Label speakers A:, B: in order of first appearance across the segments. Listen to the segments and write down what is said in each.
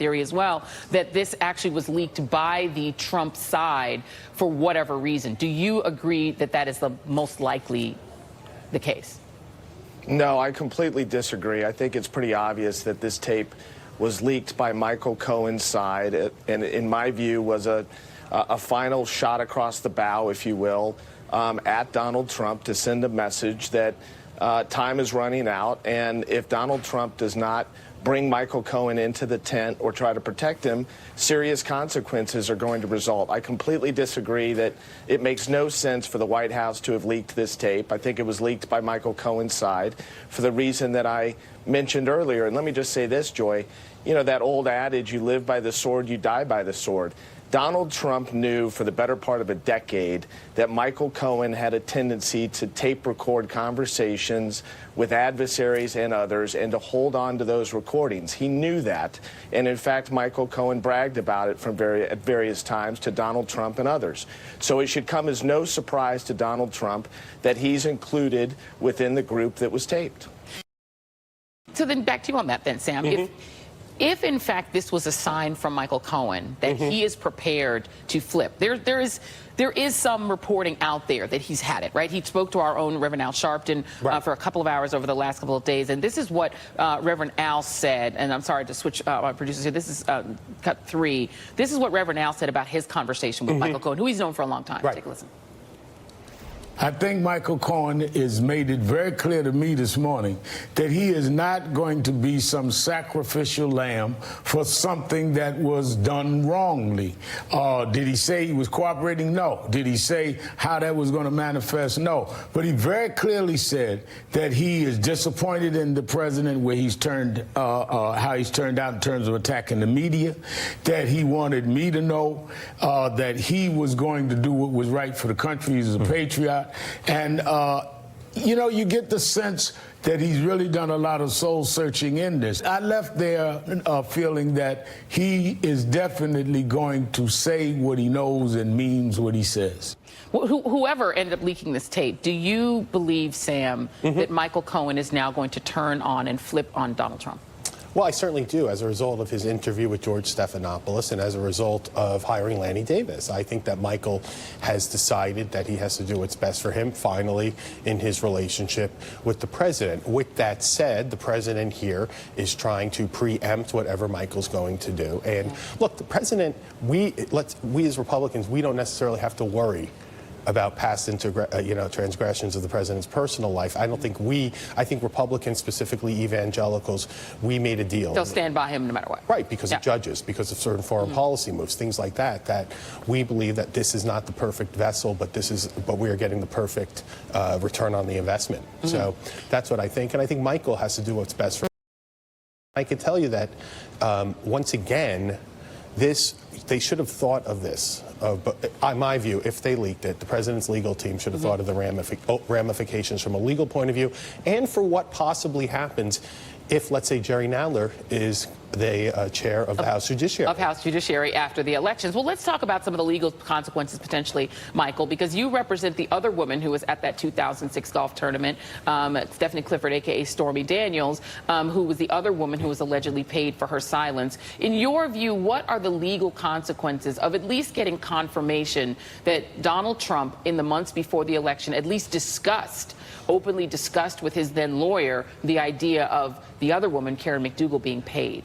A: theory as well, that this actually was leaked by the Trump side for whatever reason. Do you agree that that is the most likely the case?
B: No, I completely disagree. I think it's pretty obvious that this tape was leaked by Michael Cohen's side, and in my view was a final shot across the bow, if you will, at Donald Trump to send a message that time is running out, and if Donald Trump does not bring Michael Cohen into the tent or try to protect him, serious consequences are going to result. I completely disagree that it makes no sense for the White House to have leaked this tape. I think it was leaked by Michael Cohen's side for the reason that I mentioned earlier. And let me just say this, Joy, you know, that old adage, you live by the sword, you die by the sword. Donald Trump knew for the better part of a decade that Michael Cohen had a tendency to tape record conversations with adversaries and others and to hold on to those recordings. He knew that. And in fact, Michael Cohen bragged about it at various times to Donald Trump and others. So it should come as no surprise to Donald Trump that he's included within the group that was taped.
A: So then back to you on that then, Sam. If in fact this was a sign from Michael Cohen that he is prepared to flip, there is some reporting out there that he's had it, right? He spoke to our own Reverend Al Sharpton for a couple of hours over the last couple of days, and this is what Reverend Al said, and I'm sorry to switch my producers here, this is cut 3. This is what Reverend Al said about his conversation with Michael Cohen, who he's known for a long time. Take a listen.
C: I think Michael Cohen has made it very clear to me this morning that he is not going to be some sacrificial lamb for something that was done wrongly. Did he say he was cooperating? No. Did he say how that was going to manifest? No. But he very clearly said that he is disappointed in the president where he's turned, how he's turned out in terms of attacking the media, that he wanted me to know that he was going to do what was right for the country. He's a patriot. And, you know, you get the sense that he's really done a lot of soul searching in this. I left there feeling that he is definitely going to say what he knows and means what he says.
A: Whoever ended up leaking this tape, do you believe, Sam, that Michael Cohen is now going to turn on and flip on Donald Trump?
D: Well, I certainly do, as a result of his interview with George Stephanopoulos and as a result of hiring Lanny Davis. I think that Michael has decided that he has to do what's best for him, finally, in his relationship with the president. With that said, the president here is trying to preempt whatever Michael's going to do. And look, the president, we as Republicans, we don't necessarily have to worry about past transgressions of the president's personal life. I think Republicans, specifically evangelicals, we made a deal.
A: They'll stand by him no matter what.
D: Right, because of judges, because of certain foreign policy moves, things like that, that we believe that this is not the perfect vessel, but we are getting the perfect return on the investment. So that's what I think, and I think Michael has to do what's best for him. I can tell you that, once again, they should have thought of this. But in my view, if they leaked it, the president's legal team should have thought of the ramifications from a legal point of view and for what possibly happens if, let's say, Jerry Nadler is the chair of the House Judiciary.
A: Of House Judiciary after the elections. Well, let's talk about some of the legal consequences potentially, Michael, because you represent the other woman who was at that 2006 golf tournament, Stephanie Clifford, a.k.a. Stormy Daniels, who was the other woman who was allegedly paid for her silence. In your view, what are the legal consequences of at least getting confirmation that Donald Trump, in the months before the election, at least openly discussed with his then lawyer the idea of the other woman, Karen McDougal, being paid?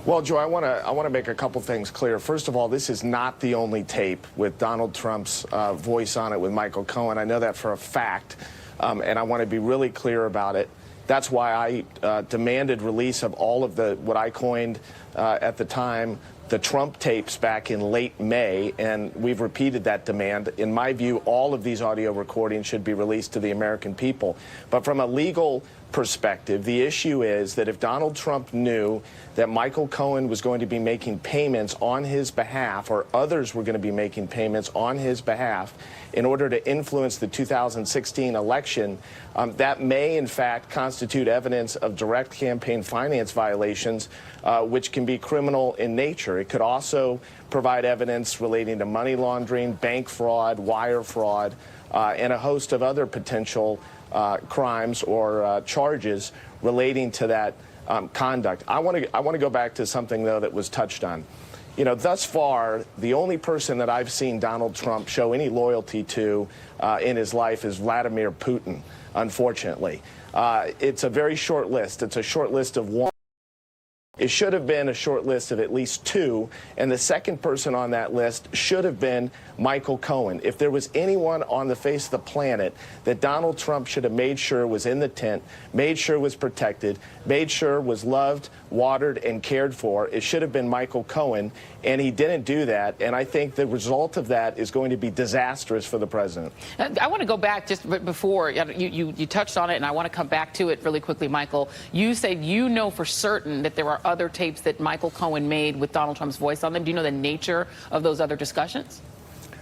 B: Well, Joe, I want to make a couple things clear. First of all, this is not the only tape with Donald Trump's voice on it with Michael Cohen. I know that for a fact, and I want to be really clear about it. That's why I demanded release of all of what I coined at the time the Trump tapes back in late May, and we've repeated that demand. In my view, all of these audio recordings should be released to the American people. But from a legal perspective, the issue is that if Donald Trump knew that Michael Cohen was going to be making payments on his behalf, or others were going to be making payments on his behalf in order to influence the 2016 election, that may in fact constitute evidence of direct campaign finance violations, which can be criminal in nature. It could also provide evidence relating to money laundering, bank fraud, wire fraud, and a host of other potential crimes or charges relating to that conduct. I want to go back to something, though, that was touched on. You know, thus far, the only person that I've seen Donald Trump show any loyalty to in his life is Vladimir Putin, unfortunately. It's a very short list. It's a short list of one. It should have been a short list of at least two, and the second person on that list should have been Michael Cohen. If there was anyone on the face of the planet that Donald Trump should have made sure was in the tent, made sure was protected, made sure was loved, watered, and cared for, it should have been Michael Cohen, and he didn't do that, and I think the result of that is going to be disastrous for the president.
A: I want to go back just before, you touched on it, and I want to come back to it really quickly, Michael. You said you know for certain that there are other tapes that Michael Cohen made with Donald Trump's voice on them. Do you know the nature of those other discussions?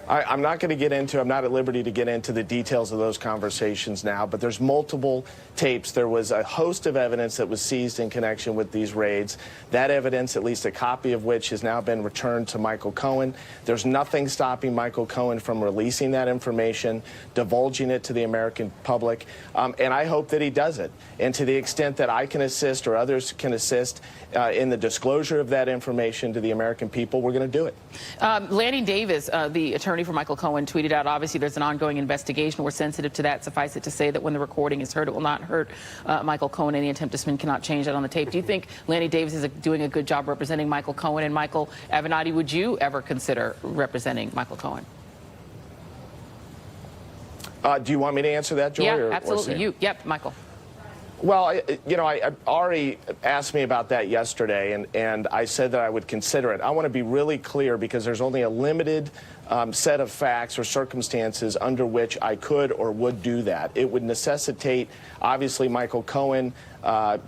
B: I'm not going to get into, I'm not at liberty to get into the details of those conversations now, but there's multiple tapes. There was a host of evidence that was seized in connection with these raids. That evidence, at least a copy of which, has now been returned to Michael Cohen. There's nothing stopping Michael Cohen from releasing that information, divulging it to the American public, and I hope that he does it. And to the extent that I can assist or others can assist in the disclosure of that information to the American people, we're going to do it.
A: Lanny Davis, the attorney for Michael Cohen, tweeted out, obviously there's an ongoing investigation. We're sensitive to that. Suffice it to say that when the recording is heard, it will not hurt Michael Cohen. Any attempt to spin cannot change that on the tape. Do you think Lanny Davis is doing a good job representing Michael Cohen? And Michael Avenatti, would you ever consider representing Michael Cohen?
B: Do you want me to answer that, Joy?
A: Yeah, absolutely. Yep, Michael.
B: Well, I already asked me about that yesterday, and I said that I would consider it. I want to be really clear because there's only a limited set of facts or circumstances under which I could or would do that. It would necessitate, obviously, Michael Cohen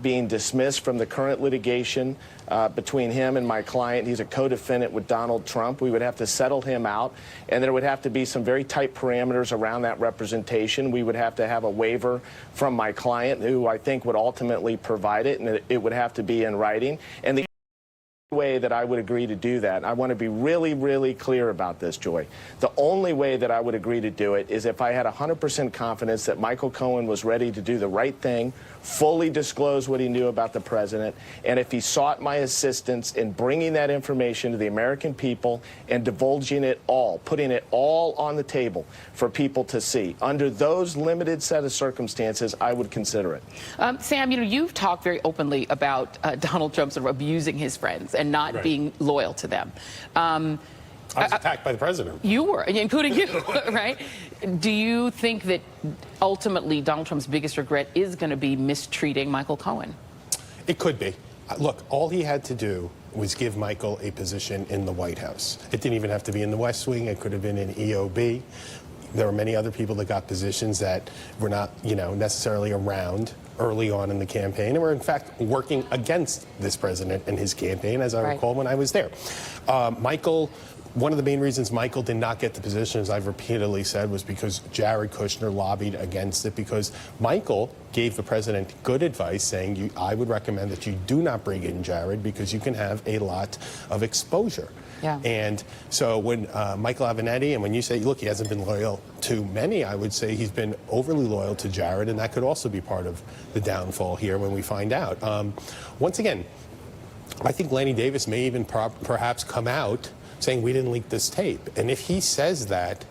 B: being dismissed from the current litigation between him and my client. He's a co-defendant with Donald Trump. We would have to settle him out, and there would have to be some very tight parameters around that representation. We would have to have a waiver from my client, who I think would ultimately provide it, and it would have to be in writing. And the way that I would agree to do that, I want to be really, really clear about this, Joy. The only way that I would agree to do it is if I had 100% confidence that Michael Cohen was ready to do the right thing, fully disclose what he knew about the president, and if he sought my assistance in bringing that information to the American people and divulging it all, putting it all on the table for people to see. Under those limited set of circumstances, I would consider it.
A: Sam, you've talked very openly about Donald Trump sort of abusing his friends and not being loyal to them.
D: I was attacked by the president.
A: You were, including you, right? Do you think that ultimately Donald Trump's biggest regret is going to be mistreating Michael Cohen?
D: It could be. Look, all he had to do was give Michael a position in the White House. It didn't even have to be in the West Wing. It could have been in EOB. There were many other people that got positions that were not, necessarily around early on in the campaign, and were in fact working against this president and his campaign, as I recall when I was there. One of the main reasons Michael did not get the position, as I've repeatedly said, was because Jared Kushner lobbied against it, because Michael gave the president good advice saying, I would recommend that you do not bring in Jared because you can have a lot of exposure.
A: Yeah.
D: And so when Michael Avenatti, and when you say, look, he hasn't been loyal to many, I would say he's been overly loyal to Jared, and that could also be part of the downfall here when we find out. Once again, I think Lanny Davis may even perhaps come out saying we didn't leak this tape. And if he says that,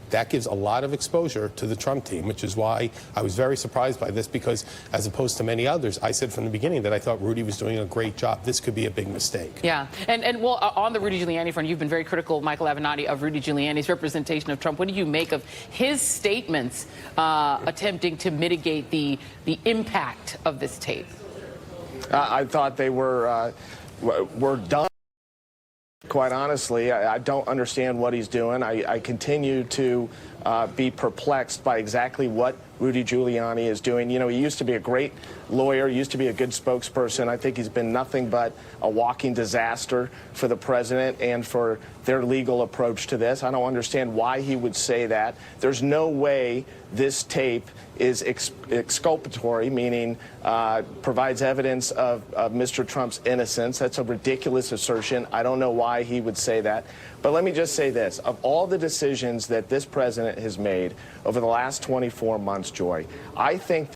D: that gives a lot of exposure to the Trump team, which is why I was very surprised by this, because as opposed to many others, I said from the beginning that I thought Rudy was doing a great job. This could be a big mistake. Yeah.
A: And well, on the Rudy Giuliani front, you've been very critical of Michael Avenatti, of Rudy Giuliani's representation of Trump. What do you make of his statements attempting to mitigate the impact of this tape?
B: I thought they were done. Quite honestly, I don't understand what he's doing. I continue to be perplexed by exactly what Rudy Giuliani is doing. He used to be a great lawyer, used to be a good spokesperson. I think he's been nothing but a walking disaster for the president and for their legal approach to this. I don't understand why he would say that. There's no way this tape is exculpatory, meaning provides evidence of Mr. Trump's innocence. That's a ridiculous assertion. I don't know why he would say that. But let me just say this. Of all the decisions that this president has made over the last 24 months, Joy, I think